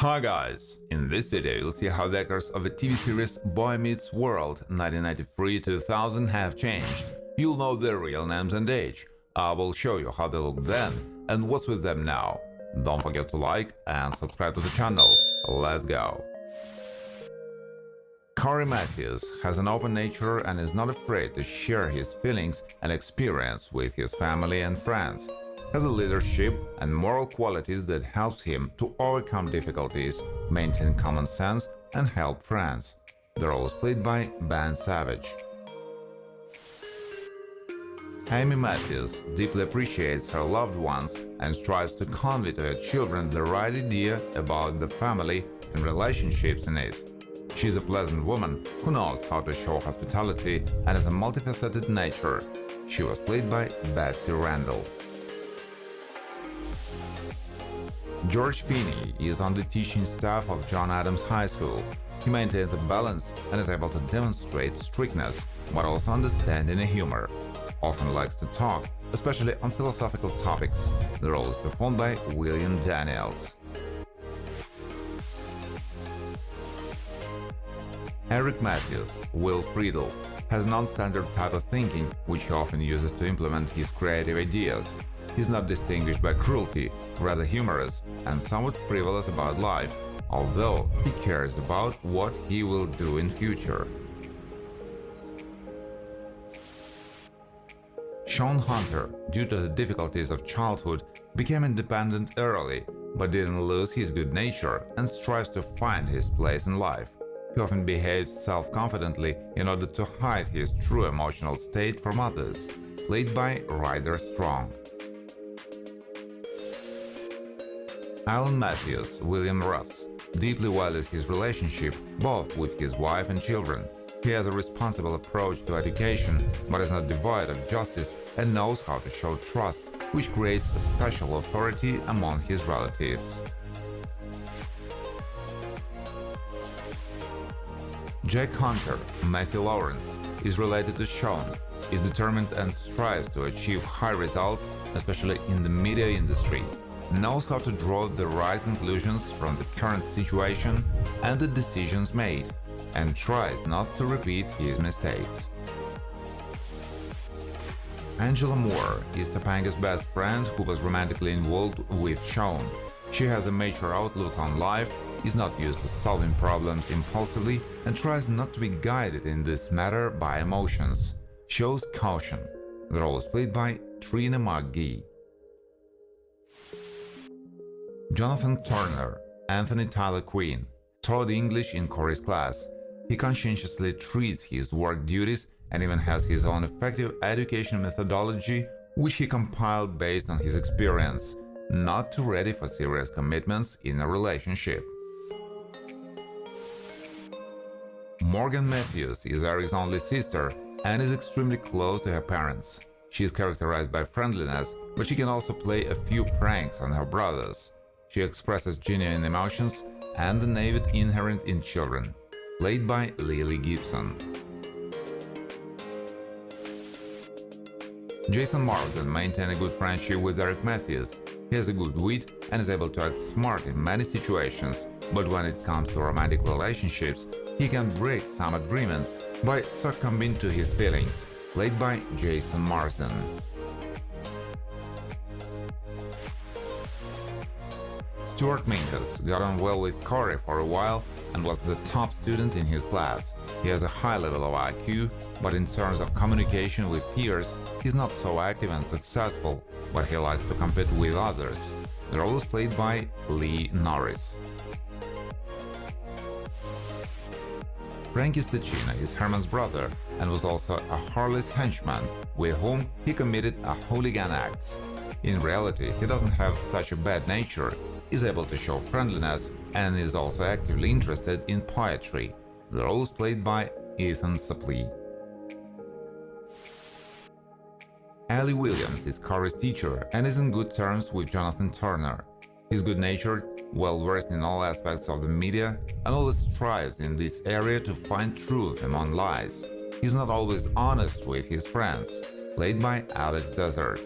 Hi guys! In this video you'll see how the actors of the TV series Boy Meets World 1993-2000 have changed. You'll know their real names and age. I will show you how they looked then and what's with them now. Don't forget to like and subscribe to the channel. Let's go! Corey Matthews has an open nature and is not afraid to share his feelings and experience with his family and friends. Has a leadership and moral qualities that helps him to overcome difficulties, maintain common sense, and help friends. The role is played by Ben Savage. Amy Matthews deeply appreciates her loved ones and strives to convey to her children the right idea about the family and relationships in it. She is a pleasant woman who knows how to show hospitality and has a multifaceted nature. She was played by Betsy Randall. George Finney is on the teaching staff of John Adams High School. He maintains a balance and is able to demonstrate strictness, but also understanding and humor. Often likes to talk, especially on philosophical topics. The role is performed by William Daniels. Eric Matthews, Will Friedle, has non-standard type of thinking, which he often uses to implement his creative ideas. He's not distinguished by cruelty, rather humorous and somewhat frivolous about life, although he cares about what he will do in future. Sean Hunter, due to the difficulties of childhood, became independent early, but didn't lose his good nature and strives to find his place in life. He often behaves self-confidently in order to hide his true emotional state from others, played by Ryder Strong. Alan Matthews, William Russ, deeply values his relationship both with his wife and children. He has a responsible approach to education, but is not devoid of justice and knows how to show trust, which creates a special authority among his relatives. Jack Hunter, Matthew Lawrence, is related to Sean, is determined and strives to achieve high results, especially in the media industry. Knows how to draw the right conclusions from the current situation and the decisions made, and tries not to repeat his mistakes. Angela Moore is Topanga's best friend who was romantically involved with Sean. She has a mature outlook on life, is not used to solving problems impulsively, and tries not to be guided in this matter by emotions. Shows caution. The role is played by Trina McGee. Jonathan Turner, Anthony Tyler Quinn, taught English in Corey's class. He conscientiously treats his work duties and even has his own effective education methodology, which he compiled based on his experience, not too ready for serious commitments in a relationship. Morgan Matthews is Eric's only sister and is extremely close to her parents. She is characterized by friendliness, but she can also play a few pranks on her brothers. She expresses genuine emotions and the naivety inherent in children, played by Lily Gibson. Jason Marsden maintains a good friendship with Eric Matthews. He has a good wit and is able to act smart in many situations, but when it comes to romantic relationships, he can break some agreements by succumbing to his feelings, played by Jason Marsden. Stuart Minkus got on well with Corey for a while and was the top student in his class. He has a high level of IQ, but in terms of communication with peers, he's not so active and successful, but he likes to compete with others. The role is played by Lee Norris. Frankie Stechina is Herman's brother and was also a Harley's henchman, with whom he committed a hooligan acts. In reality, he doesn't have such a bad nature, is able to show friendliness, and is also actively interested in poetry. The role is played by Ethan Suplee. Allie Williams is Corey's teacher and is in good terms with Jonathan Turner. He's good-natured, well-versed in all aspects of the media, and always strives in this area to find truth among lies. He's not always honest with his friends, played by Alex Desert.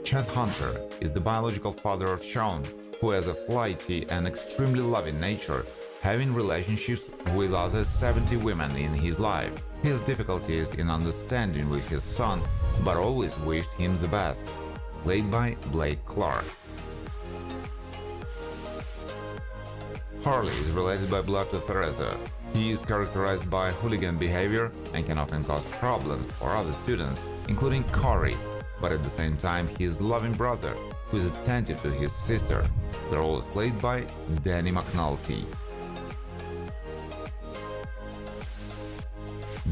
Chet Hunter is the biological father of Sean, who has a flighty and extremely loving nature, having relationships with other 70 women in his life. He has difficulties in understanding with his son, but always wished him the best. Played by Blake Clark. Harley is related by blood to Theresa. He is characterized by hooligan behavior and can often cause problems for other students, including Corey, but at the same time he is a loving brother who is attentive to his sister. The role is played by Danny McNulty.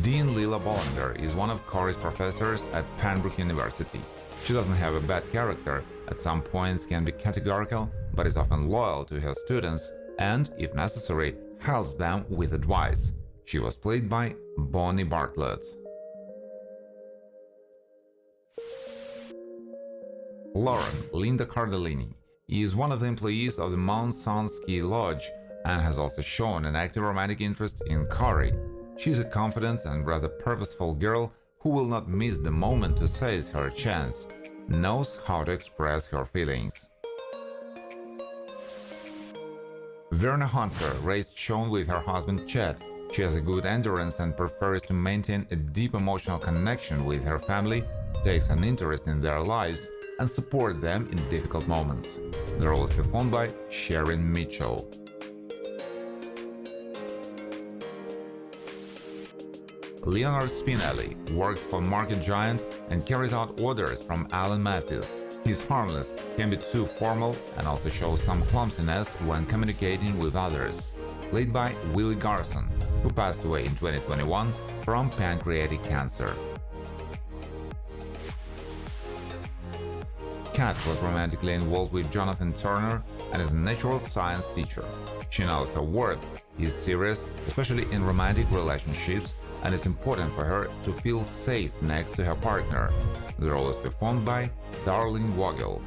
Dean Lila Bollander is one of Corey's professors at Pembroke University. She doesn't have a bad character, at some points can be categorical, but is often loyal to her students and, if necessary, helps them with advice. She was played by Bonnie Bartlett. Lauren Linda Cardellini is one of the employees of the Mount Sun Ski Lodge and has also shown an active romantic interest in Corey. She is a confident and rather purposeful girl who will not miss the moment to seize her chance, knows how to express her feelings. Verna Hunter raised Sean with her husband Chet. She has a good endurance and prefers to maintain a deep emotional connection with her family, takes an interest in their lives, and supports them in difficult moments. The role is performed by Sharon Mitchell. Leonard Spinelli works for Market Giant and carries out orders from Alan Matthews. He's harmless, can be too formal, and also shows some clumsiness when communicating with others. Played by Willie Garson, who passed away in 2021 from pancreatic cancer. Kat was romantically involved with Jonathan Turner and is a natural science teacher. She knows her worth, is serious, especially in romantic relationships, and it's important for her to feel safe next to her partner. The role is performed by Darlene Vogel.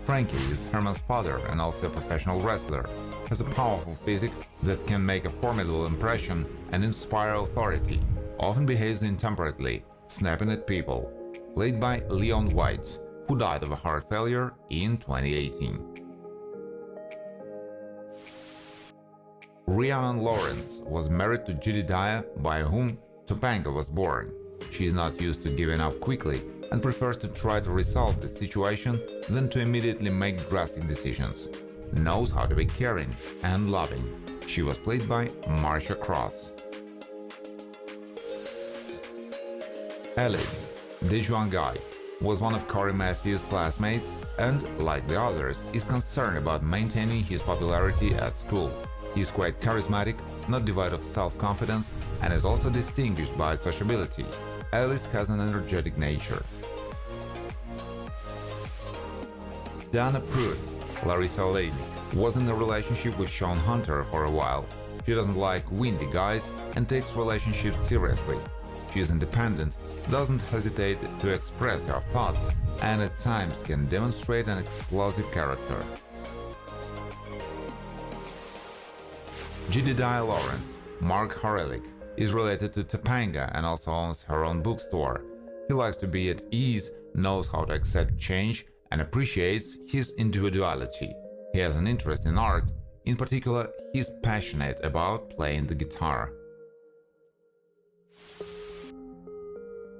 Frankie is Herman's father and also a professional wrestler. Has a powerful physique that can make a formidable impression and inspire authority. Often behaves intemperately, snapping at people. Played by Leon White, who died of a heart failure in 2018. Rhiannon Lawrence was married to Jedediah, by whom Topanga was born. She is not used to giving up quickly and prefers to try to resolve the situation than to immediately make drastic decisions. Knows how to be caring and loving. She was played by Marcia Cross. Alice Dejuangai was one of Corey Matthews' classmates and, like the others, is concerned about maintaining his popularity at school. He is quite charismatic, not devoid of self-confidence, and is also distinguished by sociability. Alice has an energetic nature. Dana Pruitt, Larissa Oleynik, was in a relationship with Sean Hunter for a while. She doesn't like windy guys and takes relationships seriously. She is independent, doesn't hesitate to express her thoughts, and at times can demonstrate an explosive character. Jedediah Lawrence, Mark Horelik, is related to Topanga and also owns her own bookstore. He likes to be at ease, knows how to accept change, and appreciates his individuality. He has an interest in art. In particular, he is passionate about playing the guitar.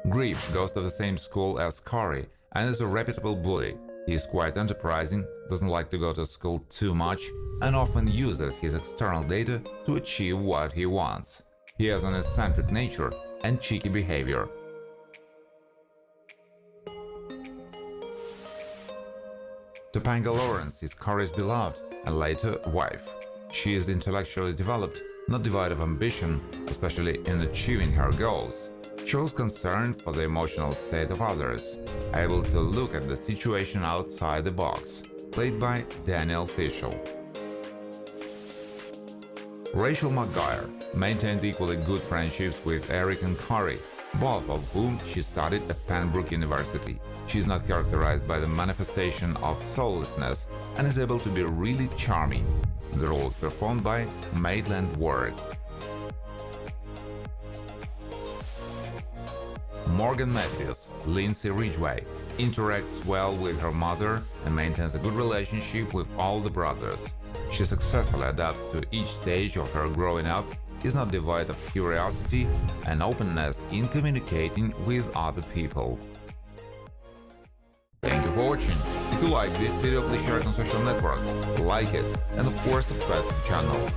Griff goes to the same school as Corey and is a reputable bully. He is quite enterprising, doesn't like to go to school too much, and often uses his external data to achieve what he wants. He has an eccentric nature and cheeky behavior. Topanga Lawrence is Corey's beloved and later wife. She is intellectually developed, not devoid of ambition, especially in achieving her goals. Shows concern for the emotional state of others, able to look at the situation outside the box. Played by Daniel Fishel. Rachel McGuire maintained equally good friendships with Eric and Corey, both of whom she studied at Pembroke University. She is not characterized by the manifestation of soullessness and is able to be really charming. The role is performed by Maitland Ward. Morgan Matthews, Lindsay Ridgway, interacts well with her mother and maintains a good relationship with all the brothers. She successfully adapts to each stage of her growing up, is not devoid of curiosity and openness in communicating with other people. Thank you for watching. If you like this video, please share it on social networks, like it, and of course subscribe to the channel.